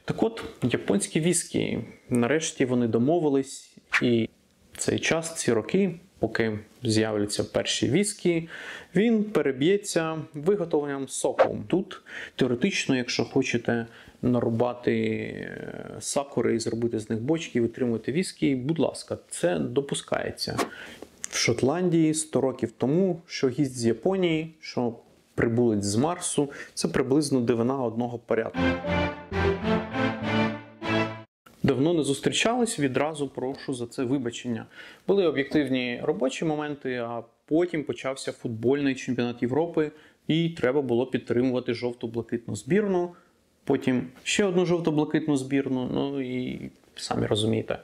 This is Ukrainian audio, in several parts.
Так от, японські віскі, нарешті вони домовились, і цей час, ці роки, поки з'являться перші віскі, він переб'ється виготовленням соку. Тут, теоретично, якщо хочете нарубати сакури і зробити з них бочки і витримувати віскі, будь ласка, це допускається. В Шотландії 100 років тому, що гість з Японії, що прибулець з Марсу, це приблизно дивина одного порядку. Давно не зустрічались, відразу прошу за це вибачення. Були об'єктивні робочі моменти, а потім почався футбольний чемпіонат Європи, і треба було підтримувати жовто-блакитну збірну, потім ще одну жовто-блакитну збірну, ну і самі розумієте.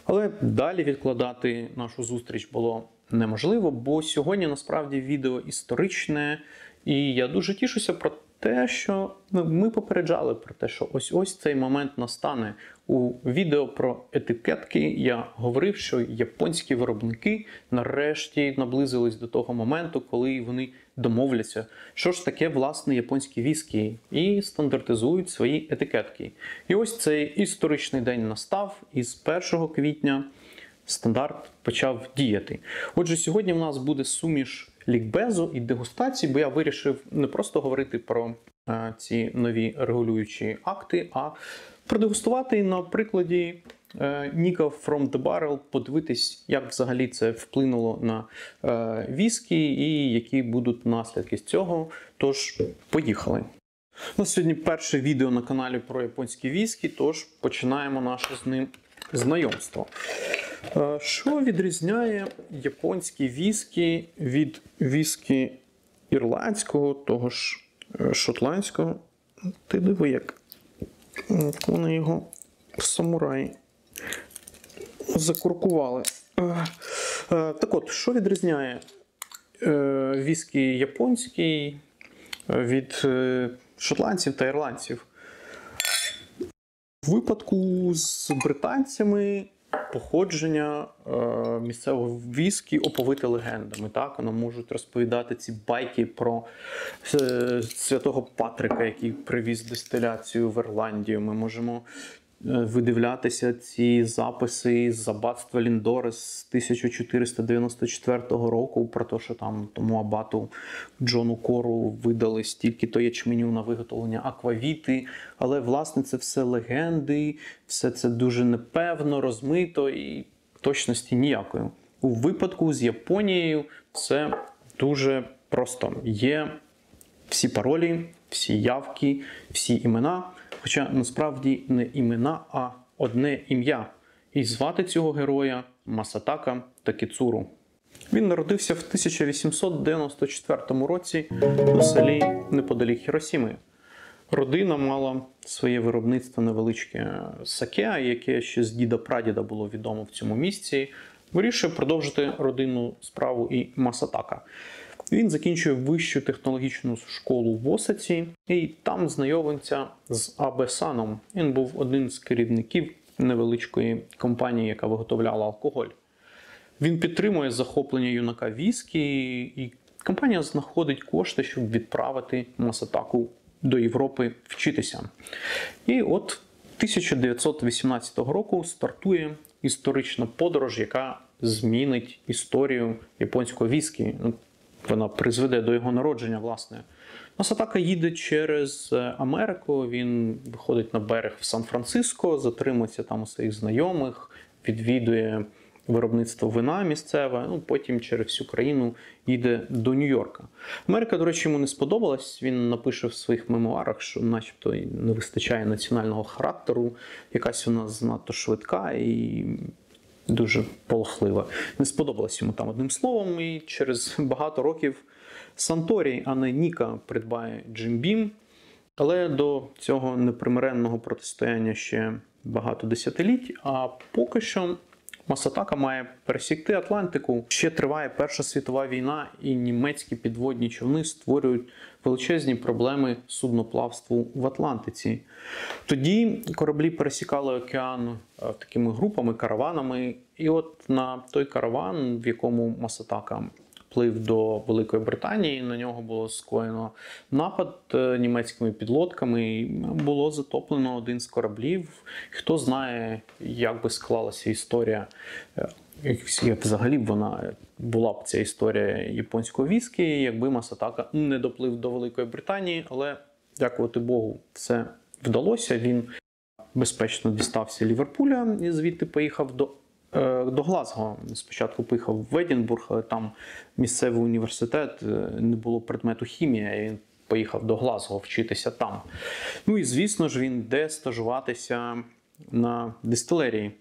Але далі відкладати нашу зустріч було неможливо, бо сьогодні насправді відео історичне, і я дуже тішуся про те, що ми попереджали про те, що ось цей момент настане. У відео про етикетки я говорив, що японські виробники нарешті наблизились до того моменту, коли вони домовляться, що ж таке власне японські віскі, і стандартизують свої етикетки. І ось цей історичний день настав, і з 1 квітня стандарт почав діяти. Отже, сьогодні в нас буде суміш лікбезу і дегустації, бо я вирішив не просто говорити про ці нові регулюючі акти, а продегустувати на прикладі Ніка From The Barrel, подивитись, як взагалі це вплинуло на віскі і які будуть наслідки з цього. Тож, поїхали. У нас сьогодні перше відео на каналі про японські віскі, тож починаємо наше з ним знайомство. Що відрізняє японські віскі від віскі ірландського, того ж шотландського? Ти диви, як вони його самураї закуркували. Так от, що відрізняє віскі японський від шотландців та ірландців? В випадку з британцями походження місцевого віскі оповите легендами. Так? Вони можуть розповідати ці байки про святого Патрика, який привіз дистиляцію в Ірландію. Ми можемо видивлятися ці записи з аббатства Ліндори з 1494 року про те, що там тому абату Джону Кору видали стільки-то ячменю на виготовлення аквавіти. Але, власне, це все легенди, все це дуже непевно, розмито і точності ніякої. У випадку з Японією це дуже просто. Є всі паролі, всі явки, всі імена. Хоча насправді не імена, а одне ім'я. І звати цього героя Масатака Такецуру. Він народився в 1894 році у селі неподалік Хіросіми. Родина мала своє виробництво невеличке саке, яке ще з діда-прадіда було відомо в цьому місці. Вирішує продовжити родинну справу і Масатака. Він закінчує вищу технологічну школу в Осаці і там знайомиться з Абе Саном. Він був один з керівників невеличкої компанії, яка виготовляла алкоголь. Він підтримує захоплення юнака віскі, і компанія знаходить кошти, щоб відправити Масатаку до Європи вчитися. І от 1918 року стартує історична подорож, яка змінить історію японського віскі. Вона призведе до його народження, власне. Масатака їде через Америку, він виходить на берег в Сан-Франциско, затримується там у своїх знайомих, відвідує виробництво вина місцеве, потім через всю країну їде до Нью-Йорка. Америка, до речі, йому не сподобалась, він напише в своїх мемуарах, що начебто не вистачає національного характеру, якась вона занадто швидка і дуже полохлива. Не сподобалось йому там одним словом, і через багато років Санторі, а не Ніка, придбає Джим Бім. Але до цього непримиренного протистояння ще багато десятиліть, а поки що Масатака має пересікти Атлантику. Ще триває Перша світова війна, і німецькі підводні човни створюють величезні проблеми судноплавству в Атлантиці. Тоді кораблі пересікали океан такими групами, караванами. І от на той караван, в якому Масатака підплив до Великої Британії. На нього було скоєно напад німецькими підлодками, і було затоплено один з кораблів. Хто знає, як би склалася історія, як взагалі вона була б ця історія японського віскі, якби Масатака не доплив до Великої Британії, але, дякувати Богу, все вдалося. Він безпечно дістався Ліверпуля і звідти поїхав до Глазго. Спочатку поїхав в Едінбург, але там місцевий університет, не було предмету хімія, і він поїхав до Глазго вчитися там. Ну і, звісно ж, він йде стажуватися на дистилерії.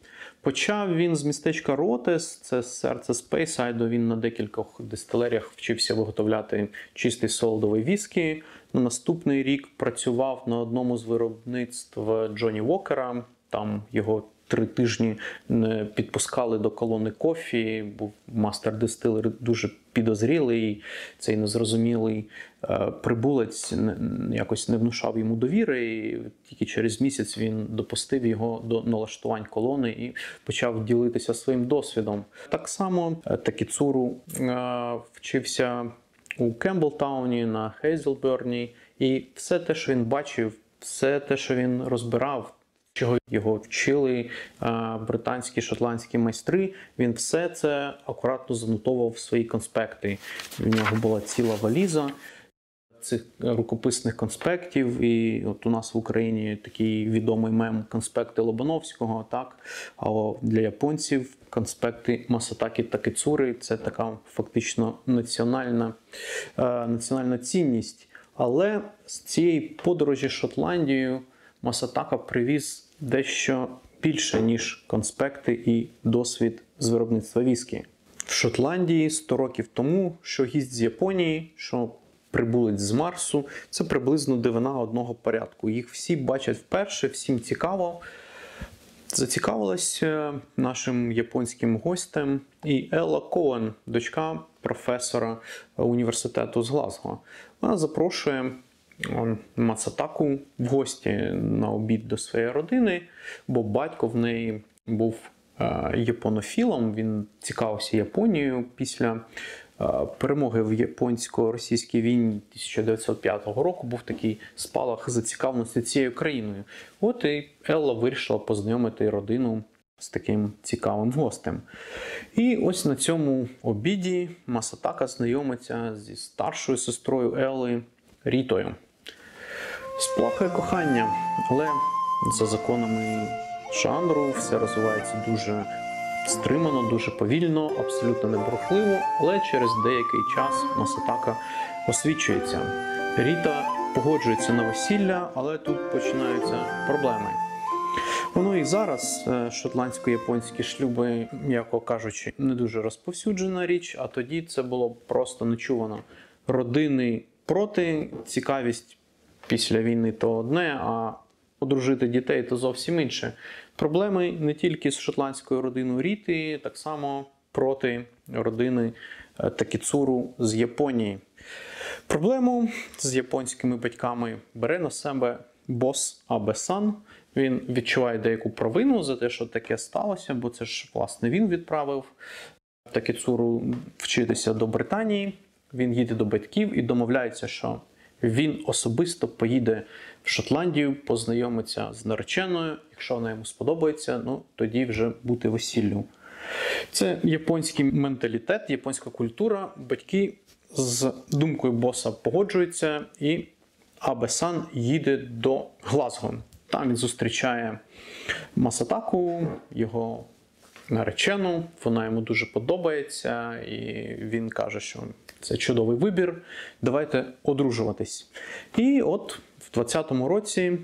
Почав він з містечка Ротес, це серце Спейсайду, він на декількох дистилеріях вчився виготовляти чистий солодовий віскі. На наступний рік працював на одному з виробництв Джонні Уокера, там його 3 тижні не підпускали до колони кофі, був мастер-дистилер дуже підозрілий, цей незрозумілий прибулець якось не внушав йому довіри, і тільки через місяць він допустив його до налаштувань колони і почав ділитися своїм досвідом. Так само Такіцуру вчився у Кемблтауні, на Хейзелберні, і все те, що він бачив, все те, що він розбирав, чого його вчили британські, шотландські майстри, він все це акуратно занотовував в свої конспекти. У нього була ціла валіза цих рукописних конспектів, і от у нас в Україні такий відомий мем «Конспекти Лобановського», так? А для японців конспекти Масатакі Такіцури – це така фактично національна цінність. Але з цієї подорожі Шотландією Масатака привіз дещо більше, ніж конспекти і досвід з виробництва віскі. В Шотландії 100 років тому, що гість з Японії, що прибулець з Марсу, це приблизно дивина одного порядку. Їх всі бачать вперше, всім цікаво. Зацікавилась нашим японським гостем і Елла Коен, дочка професора університету з Глазго. Вона запрошує Масатаку в гості на обід до своєї родини, бо батько в неї був японофілом, він цікавився Японією після перемоги в японсько-російській війні 1905 року. Був такий спалах зацікавленості цією країною. От і Елла вирішила познайомити родину з таким цікавим гостем. І ось на цьому обіді Масатака знайомиться зі старшою сестрою Елли Рітою. Сплакує кохання, але за законами жанру все розвивається дуже стримано, дуже повільно, абсолютно небрухливо, але через деякий час Масатака освічується. Ріта погоджується на весілля, але тут починаються проблеми. Воно і зараз шотландсько-японські шлюби, м'яко кажучи, не дуже розповсюджена річ, а тоді це було просто нечувано. Родини проти, цікавість після війни то одне, а одружити дітей то зовсім інше. Проблеми не тільки з шотландською родиною Ріти, так само проти родини Такіцуру з Японії. Проблему з японськими батьками бере на себе бос Абе-сан. Він відчуває деяку провину за те, що таке сталося, бо це ж, власне, він відправив Такіцуру вчитися до Британії. Він їде до батьків і домовляється, що він особисто поїде в Шотландію, познайомиться з нареченою. Якщо вона йому сподобається, ну тоді вже бути весіллю. Це японський менталітет, японська культура. Батьки з думкою боса погоджуються, і Абе-сан їде до Глазго. Там він зустрічає Масатаку, його наречену, вона йому дуже подобається, і він каже, що це чудовий вибір, давайте одружуватись. І от в 20-му році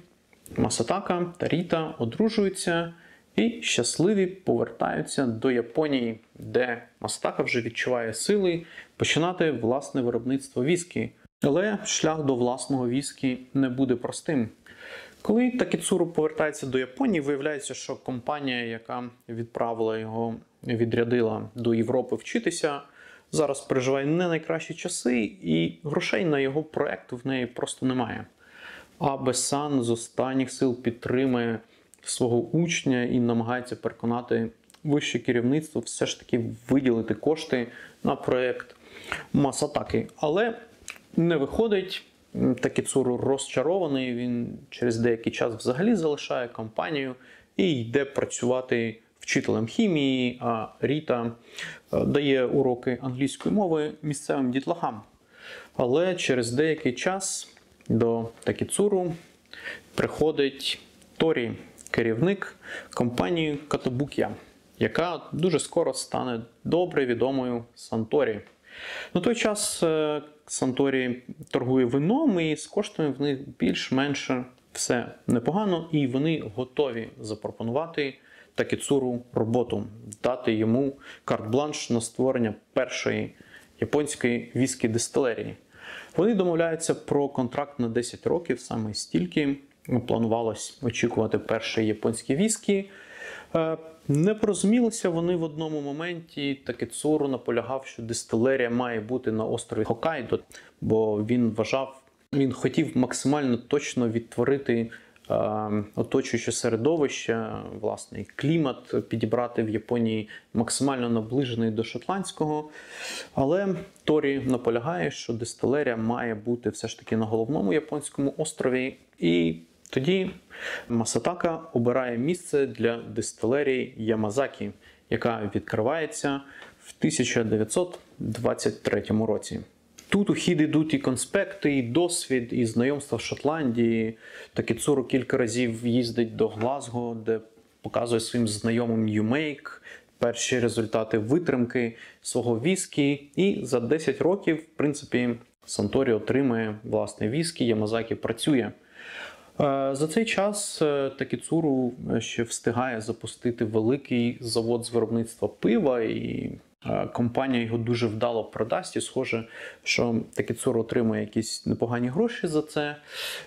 Масатака та Ріта одружуються і щасливі повертаються до Японії, де Масатака вже відчуває сили починати власне виробництво віскі. Але шлях до власного віскі не буде простим. Коли Такіцуру повертається до Японії, виявляється, що компанія, яка відправила його, відрядила до Європи вчитися, зараз переживає не найкращі часи, і грошей на його проект в неї просто немає. Абе-сан з останніх сил підтримує свого учня і намагається переконати вище керівництво все ж таки виділити кошти на проект. Масатаки. Але не виходить. Такецуру розчарований, він через деякий час взагалі залишає компанію і йде працювати вчителем хімії, а Ріта дає уроки англійської мови місцевим дітлахам. Але через деякий час до Такецуру приходить Торі, керівник компанії Котобук'я, яка дуже скоро стане добре відомою Санторі. На той час Санторі торгує вином і з коштами в них більш-менш все непогано, і вони готові запропонувати Такецуру роботу, дати йому карт-бланш на створення першої японської віскі-дистилерії. Вони домовляються про контракт на 10 років, саме стільки планувалось очікувати перший японський віскі. Не порозумілися вони в одному моменті. Такецуру наполягав, що дистилерія має бути на острові Хоккайдо, бо він хотів максимально точно відтворити оточуюче середовище, власний клімат, підібрати в Японії максимально наближений до шотландського. Але Торі наполягає, що дистилерія має бути все ж таки на головному японському острові. І тоді Масатака обирає місце для дистилерії Ямазакі, яка відкривається в 1923 році. Тут у хід ідуть і конспекти, і досвід, і знайомства в Шотландії. Такецуру кілька разів їздить до Глазго, де показує своїм знайомим Нью-Мейк перші результати витримки свого віскі. І за 10 років, в принципі, Санторі отримує власне віскі, Ямазакі працює. За цей час Такецуру ще встигає запустити великий завод з виробництва пива, і компанія його дуже вдало продасть, і схоже, що Такецуру отримує якісь непогані гроші за це.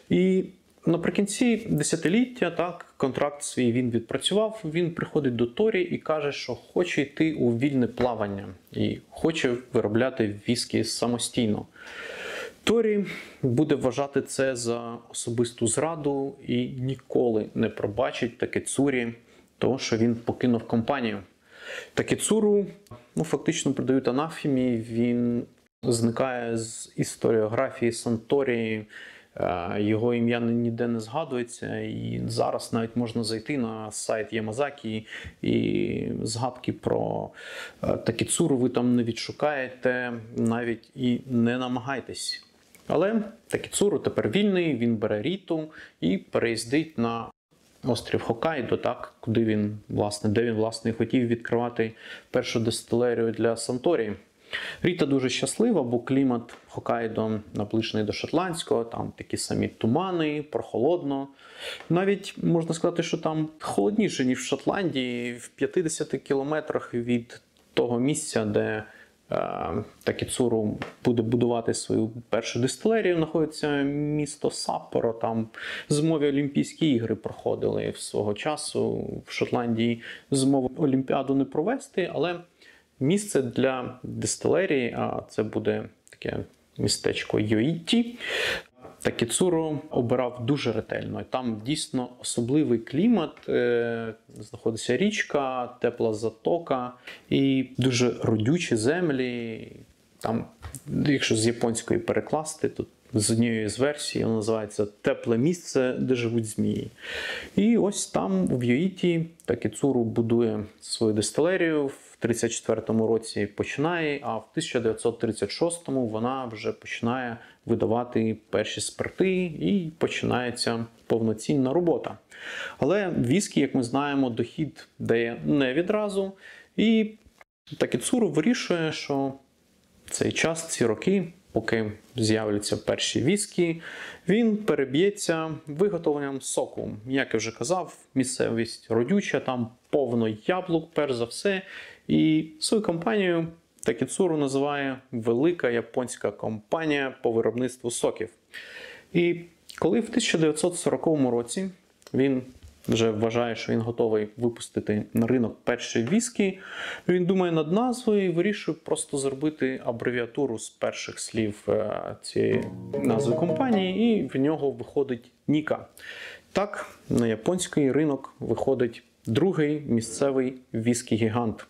І наприкінці десятиліття, контракт свій він відпрацював, він приходить до Торі і каже, що хоче йти у вільне плавання і хоче виробляти віскі самостійно. Торі буде вважати це за особисту зраду і ніколи не пробачить Такецурі того, що він покинув компанію. Такецуру фактично продають анафемі, він зникає з історіографії Санторі, його ім'я ніде не згадується, і зараз навіть можна зайти на сайт Ямазакі і згадки про Такецуру ви там не відшукаєте, навіть і не намагайтесь. Але Такецуру тепер вільний, він бере Ріту і переїздить на острів Хоккайдо, де він власне хотів відкривати першу дистилерію для Санторі. Ріта дуже щаслива, бо клімат Хоккайдо наближений до шотландського, там такі самі тумани, прохолодно. Навіть можна сказати, що там холодніше, ніж в Шотландії, в 50 кілометрах від того місця, де Такецуру буде будувати свою першу дистилерію, знаходиться місто Саппоро. Там зимові Олімпійські ігри проходили свого часу. В Шотландії зимову Олімпіаду не провести, але місце для дистилерії, а це буде таке містечко Йоїті, Такецуру обирав дуже ретельно. Там дійсно особливий клімат, знаходиться річка, тепла затока і дуже родючі землі. Там, якщо з японської перекласти, тут з однієї з версій воно називається «Тепле місце, де живуть змії». І ось там, в Йоїті, Такецуру будує свою дистилерію. В 1934 році починає, а в 1936 вона вже починає видавати перші спирти і починається повноцінна робота. Але віскі, як ми знаємо, дохід дає не відразу. І Такецуру вирішує, що цей час, ці роки, поки з'являться перші віскі, він переб'ється виготовленням соку. Як я вже казав, місцевість родюча, там повно яблук, перш за все. І свою компанію Такецуру називає «Велика японська компанія по виробництву соків». І коли в 1940 році він вже вважає, що він готовий випустити на ринок перші віскі, він думає над назвою і вирішує просто зробити абревіатуру з перших слів цієї назви компанії, і в нього виходить Ніка. Так, на японський ринок виходить другий місцевий віскі-гігант.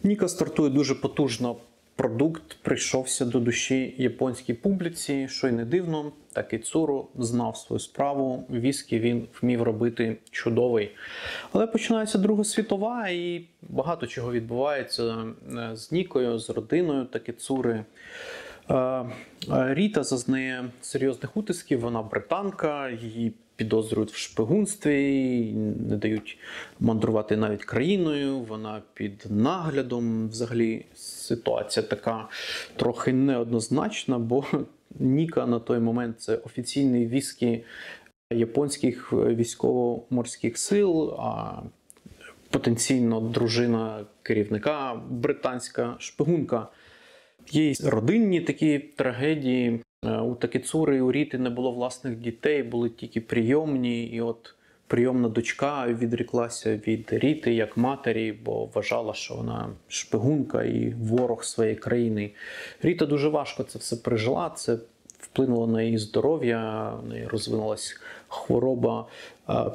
Ніка стартує дуже потужно продукт прийшовся до душі японській публіці, що й не дивно, Такецуру знав свою справу, віскі він вмів робити чудовий. Але починається Друга світова і багато чого відбувається з Нікою, з родиною Такецури. Ріта зазнає серйозних утисків, вона британка, її підозрюють в шпигунстві, не дають мандрувати навіть країною, вона під наглядом. Взагалі ситуація така трохи неоднозначна, бо Ніка на той момент це офіційний віскі японських військово-морських сил, а потенційно дружина керівника британська шпигунка. Є родинні такі трагедії. У Такецури і у Ріти не було власних дітей, були тільки прийомні. І от прийомна дочка відріклася від Ріти як матері, бо вважала, що вона шпигунка і ворог своєї країни. Ріта дуже важко це все пережила, це вплинуло на її здоров'я, в неї розвинулась хвороба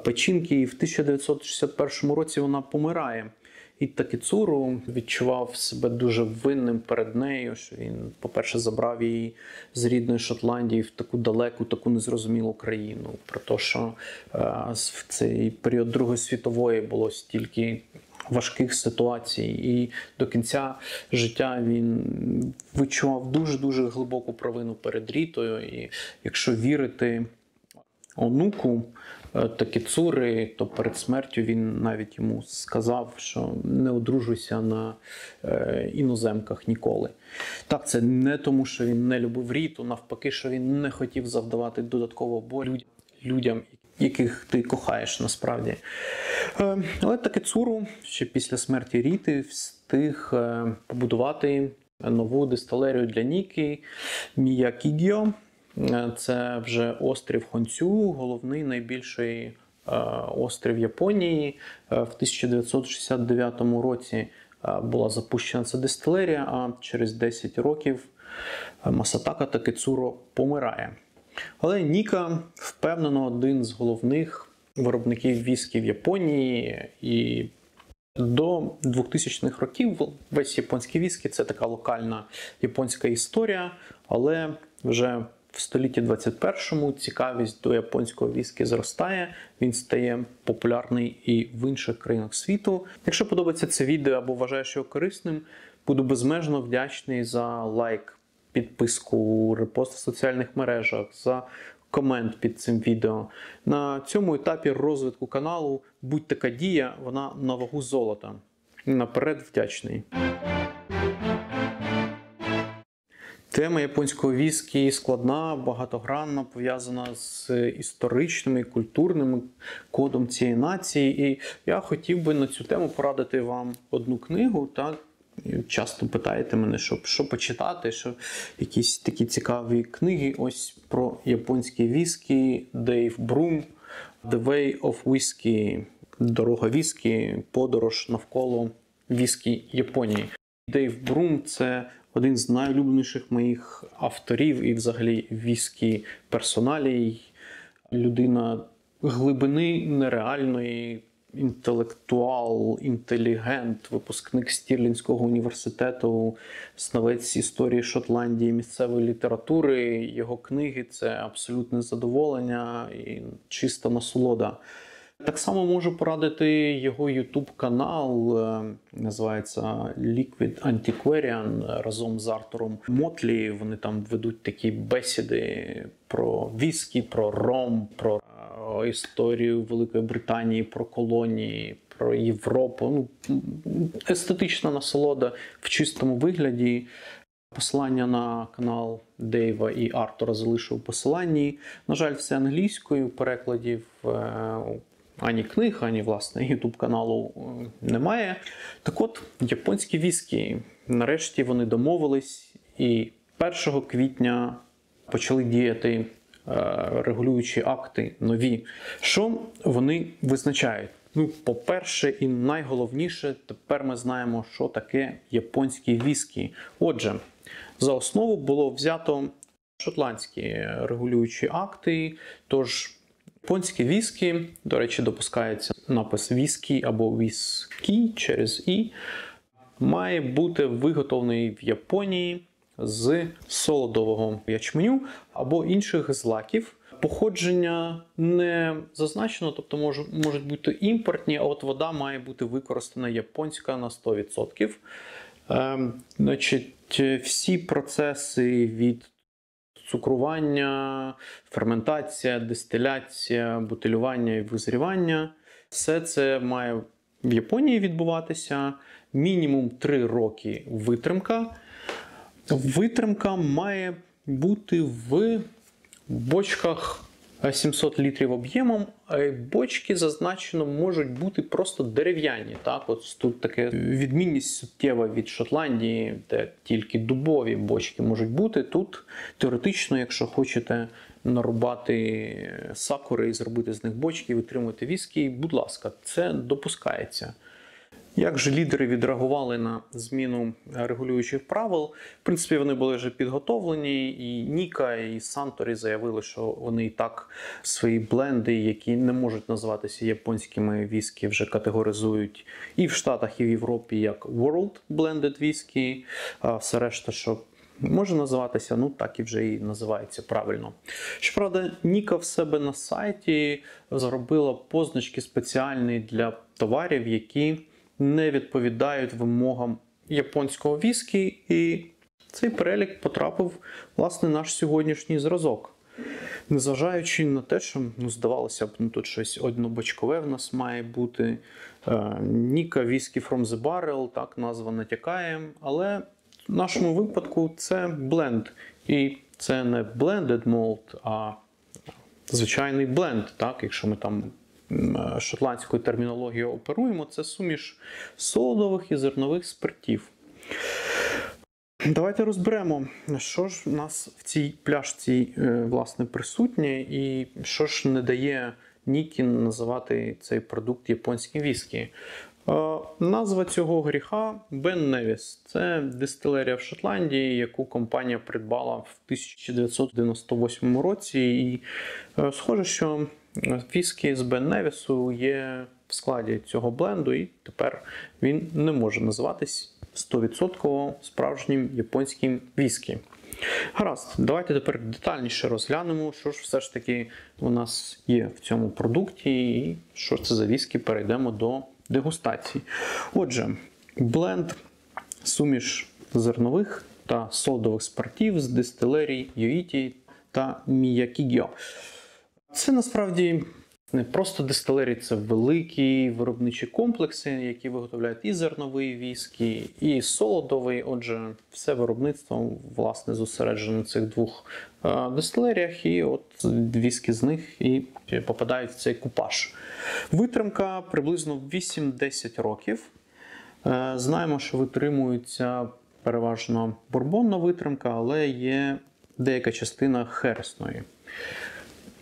печінки, і в 1961 році вона помирає. І Такецуру відчував себе дуже винним перед нею, що він, по-перше, забрав її з рідної Шотландії в таку далеку, таку незрозумілу країну. Про те, що в цей період Другої світової було стільки важких ситуацій. І до кінця життя він відчував дуже-дуже глибоку провину перед Рітою. І якщо вірити онуку Такецури, то перед смертю він навіть йому сказав, що не одружуйся на іноземках ніколи. Так, це не тому, що він не любив Ріту, навпаки, що він не хотів завдавати додатково болю людям, яких ти кохаєш насправді. Але Такецуру ще після смерті Ріти встиг побудувати нову дистилерію для Ніки Міякігьо. Це вже острів Хонсю, головний, найбільший острів Японії. В 1969 році була запущена ця дистилерія, а через 10 років Масатака Такецуро помирає. Але Ніка, впевнено, один з головних виробників віскі в Японії. І до 2000-х років весь японський віскі – це така локальна японська історія, але вже в столітті 21-му цікавість до японського віскі зростає, він стає популярний і в інших країнах світу. Якщо подобається це відео або вважаєш його корисним, буду безмежно вдячний за лайк, підписку, репост в соціальних мережах, за комент під цим відео. На цьому етапі розвитку каналу будь-така дія, вона на вагу золота. Наперед вдячний. Тема японського віскі складна, багатогранна, пов'язана з історичним і культурним кодом цієї нації. І я хотів би на цю тему порадити вам одну книгу. Так? Часто питаєте мене, що почитати, що якісь такі цікаві книги. Ось про японський віскі, Дейв Брум, The Way of Whiskey, Дорога віскі, подорож навколо віскі Японії. Дейв Брум – це один з найулюбленіших моїх авторів і взагалі віскі персоналій. Людина глибини нереальної, інтелектуал, інтелігент, випускник Стірлінського університету, знавець історії Шотландії, місцевої літератури. Його книги – це абсолютне задоволення і чиста насолода. Так само можу порадити його YouTube-канал, називається Liquid Antiquarian, разом з Артуром Мотлі. Вони там ведуть такі бесіди про віскі, про ром, про історію Великої Британії, про колонії, про Європу. Естетична насолода в чистому вигляді. Посилання на канал Дейва і Артура залишу у посиланні. На жаль, все англійською, перекладів ані книг, ані, власне, YouTube-каналу немає. Так от, японські віскі. Нарешті вони домовились і 1 квітня почали діяти регулюючі акти нові. Що вони визначають? По-перше і найголовніше, тепер ми знаємо, що таке японські віскі. Отже, за основу було взято шотландські регулюючі акти, тож японські віскі, до речі, допускається напис віскі або віскі через «і». має бути виготовлений в Японії з солодового ячменю або інших злаків. Походження не зазначено, тобто можуть бути імпортні, а от вода має бути використана японська на 100%. Значить, всі процеси від цукрування, ферментація, дистиляція, бутилювання і визрівання, все це має в Японії відбуватися. Мінімум 3 роки витримка. Витримка має бути в бочках 700 літрів об'ємом, а бочки зазначено можуть бути просто дерев'яні. Так? От тут така відмінність суттєва від Шотландії, де тільки дубові бочки можуть бути. Тут теоретично, якщо хочете нарубати сакури і зробити з них бочки, і витримувати віскі, будь ласка, це допускається. Як же лідери відреагували на зміну регулюючих правил? В принципі, вони були вже підготовлені, і Ніка, і Санторі заявили, що вони і так свої бленди, які не можуть називатися японськими віскі, вже категоризують і в Штатах, і в Європі як World Blended Whisky, а все решта, що може називатися, ну так і вже і називається правильно. Щоправда, Ніка в себе на сайті зробила позначки спеціальні для товарів, які не відповідають вимогам японського віскі, і цей перелік потрапив, власне, наш сьогоднішній зразок. Незважаючи на те, що, здавалося б, тут щось однобочкове в нас має бути, Ніка Whisky from the Barrel, так, назва натякає, але в нашому випадку це бленд. І це не blended malt, а звичайний бленд, так, якщо ми там шотландською термінологією оперуємо, це суміш солодових і зернових спиртів. Давайте розберемо, що ж у нас в цій пляшці, власне, присутнє і що ж не дає Нікі називати цей продукт японським віскі. Назва цього гріха Ben Nevis. Це дистилерія в Шотландії, яку компанія придбала в 1998 році. І схоже, що віскі з Ben Nevis є в складі цього бленду, і тепер він не може називатись 100% справжнім японським віскі. Гаразд, давайте тепер детальніше розглянемо, що ж все ж таки у нас є в цьому продукті і що це за віскі, перейдемо до дегустації. Отже, бленд – суміш зернових та солодових спиртів з дистилерій Йоїті та Міякігьо. Це насправді не просто дистилерії, це великі виробничі комплекси, які виготовляють і зерновий віскі, і солодовий. Отже, все виробництво, власне, зосереджено на цих двох дистилеріях, і от віскі з них і попадають в цей купаж. Витримка приблизно 8-10 років. Знаємо, що витримується переважно бурбонна витримка, але є деяка частина хересної.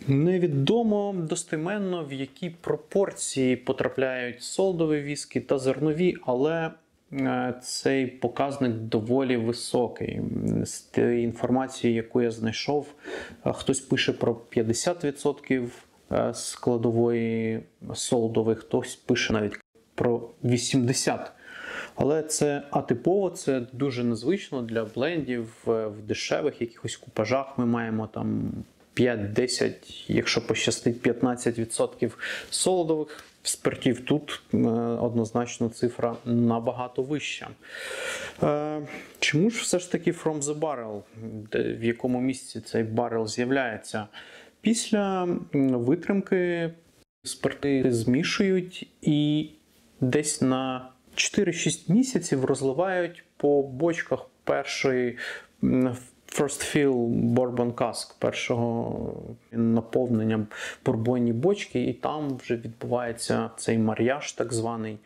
Невідомо достеменно, в які пропорції потрапляють солодові віскі та зернові, але цей показник доволі високий. З тієї інформації, яку я знайшов, хтось пише про 50% складової солодових, хтось пише навіть про 80%. Але це атипово, це дуже незвично для блендів в дешевих якихось купажах. Ми маємо там 5-10, якщо пощастить, 15% солодових спиртів. Тут однозначно цифра набагато вища. Чому ж все ж таки from the barrel? В якому місці цей барел з'являється? Після витримки спирти змішують і десь на 4-6 місяців розливають по бочках першої First Fill Bourbon Cask, першого наповнення бурбонні бочки, і там вже відбувається цей мар'яж так званий.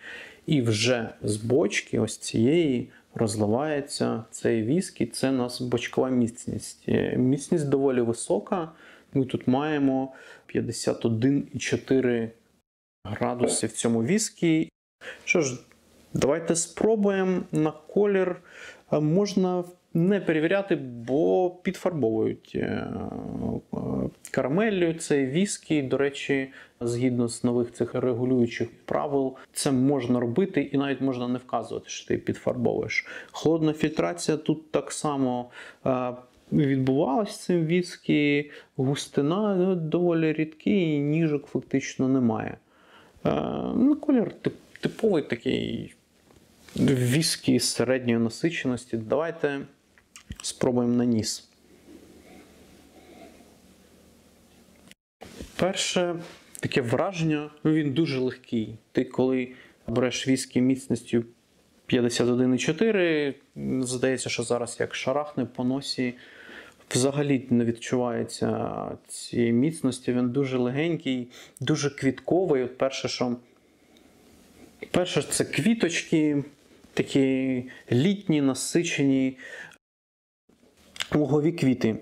І вже з бочки ось цієї розливається цей віскі. Це у нас бочкова міцність. Міцність доволі висока. Ми тут маємо 51,4 градуси в цьому віскі. Що ж, давайте спробуємо на колір. Можна, в не перевіряти, бо підфарбовують карамеллю цей віскі. До речі, згідно з нових цих регулюючих правил, це можна робити і навіть можна не вказувати, що ти підфарбовуєш. Холодна фільтрація тут так само відбувалась цим віскі, густина доволі рідкий, і ніжок фактично немає. Колір типовий такий віскі середньої насиченості. Давайте спробуємо на ніс. Перше таке враження, він дуже легкий. Ти коли береш віскі міцністю 51,4, здається, що зараз як шарахне по носі, взагалі не відчувається цієї міцності. Він дуже легенький, дуже квітковий. От перше це квіточки, такі літні, насичені лугові квіти.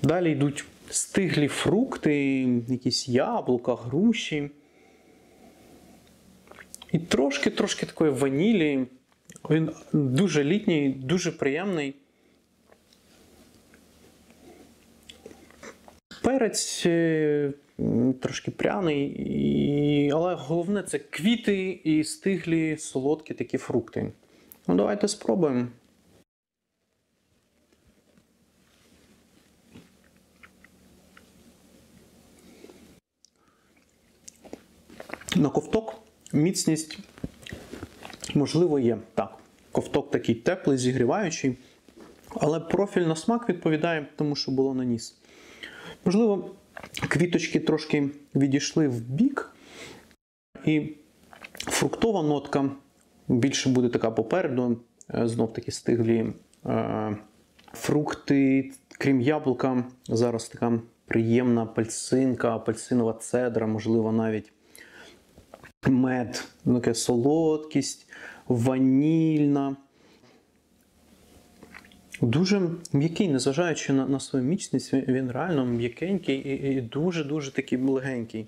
Далі йдуть стиглі фрукти, якісь яблука, груші. І трошки такої ванілі. Він дуже літній, дуже приємний. Перець трошки пряний, але головне це квіти і стиглі солодкі такі фрукти. Ну, давайте спробуємо. На ковток міцність, можливо, є. Так, ковток такий теплий, зігріваючий, але профіль на смак відповідає тому, що було на ніс. Можливо, квіточки трошки відійшли в бік, і фруктова нотка більше буде така попереду, знов таки стиглі фрукти, крім яблука, зараз така приємна апельсинка, апельсинова цедра, можливо, навіть мед, така солодкість, ванільна. Дуже м'який, незважаючи на свою міцність, він реально м'якенький і дуже-дуже такий легенький.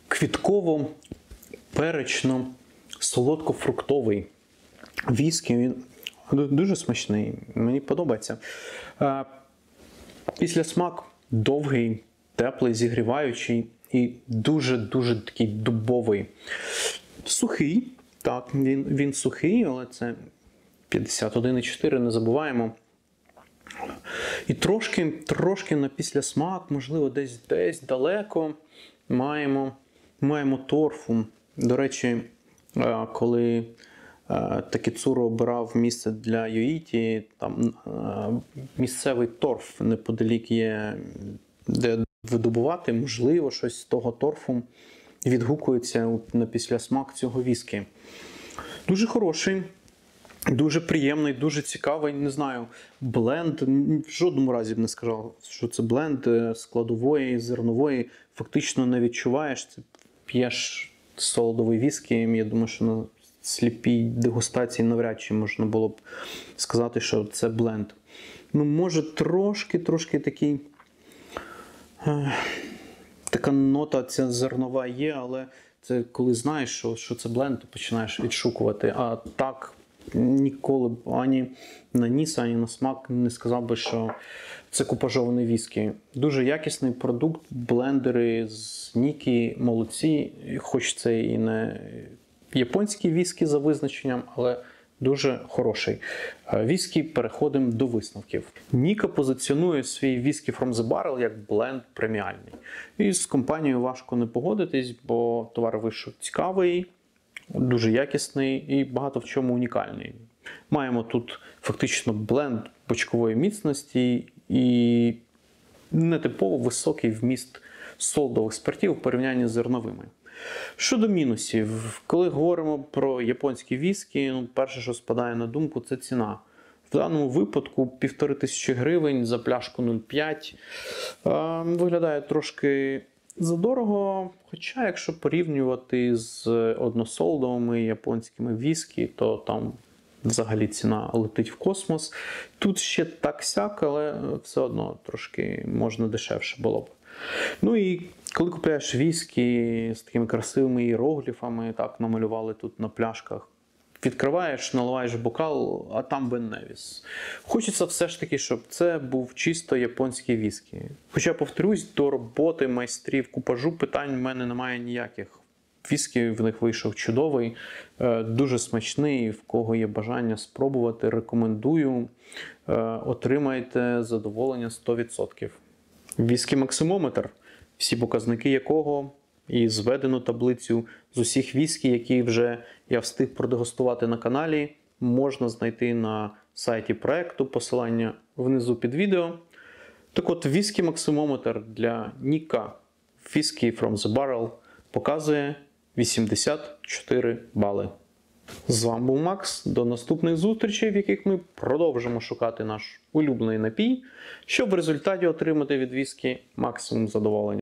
Квітково-перечно-солодко-фруктовий віскі, він дуже смачний, мені подобається. Післясмак довгий, теплий, зігріваючий і дуже-дуже такий дубовий. Сухий, так, він сухий, але це 51,4, не забуваємо. І трошки на післясмак, можливо, десь далеко маємо торфу. До речі, коли Такіцуро обирав місце для Йоїті, там місцевий торф неподалік є, де видобувати, можливо, щось з того торфу відгукується на післясмак цього віскі. Дуже хороший, дуже приємний, дуже цікавий, не знаю, бленд, в жодному разі б не сказав, що це бленд складової, зернової, фактично не відчуваєш, це п'єш солодовий віскі, я думаю, що на сліпій дегустації навряд чи можна було б сказати, що це бленд. Ну, може, трошки такий, така нота ця зернова є, але це коли знаєш, що це бленд, ти починаєш відшукувати. А так ніколи б ані на ніс, ані на смак не сказав би, що це купажований віскі. Дуже якісний продукт, блендери з Нікі молодці, хоч це і не японський віскі за визначенням, але дуже хороший. Віскі, переходимо до висновків. Ніка позиціонує свій віскі From the Barrel як бленд преміальний. І з компанією важко не погодитись, бо товар вийшов цікавий, дуже якісний і багато в чому унікальний. Маємо тут фактично бленд бочкової міцності і нетипово високий вміст солодових спиртів у порівнянні з зерновими. Щодо мінусів, коли говоримо про японські віскі, перше, що спадає на думку, це ціна. В даному випадку 1500 гривень за пляшку 0,5 виглядає трошки задорого, хоча якщо порівнювати з односолодовими японськими віскі, то там взагалі ціна летить в космос. Тут ще так-сяк, але все одно трошки можна дешевше було б. Ну і Коли купляєш віскі з такими красивими іерогліфами, так намалювали тут на пляшках, відкриваєш, наливаєш бокал, а там Ben Nevis. Хочеться все ж таки, щоб це був чисто японський віскі. Хоча, повторюсь, до роботи майстрів купажу питань в мене немає ніяких. Віскі в них вийшов чудовий, дуже смачний. В кого є бажання спробувати, рекомендую. Отримайте задоволення 100%. Віскі Максимометр, всі показники якого і зведену таблицю з усіх віскі, які вже я встиг продегустувати на каналі, можна знайти на сайті проекту, посилання внизу під відео. Так от, віскі Максимометр для Ніка Whisky from the Barrel показує 84 бали. З вами був Макс. До наступних зустрічей, в яких ми продовжимо шукати наш улюблений напій, щоб в результаті отримати від віскі максимум задоволення.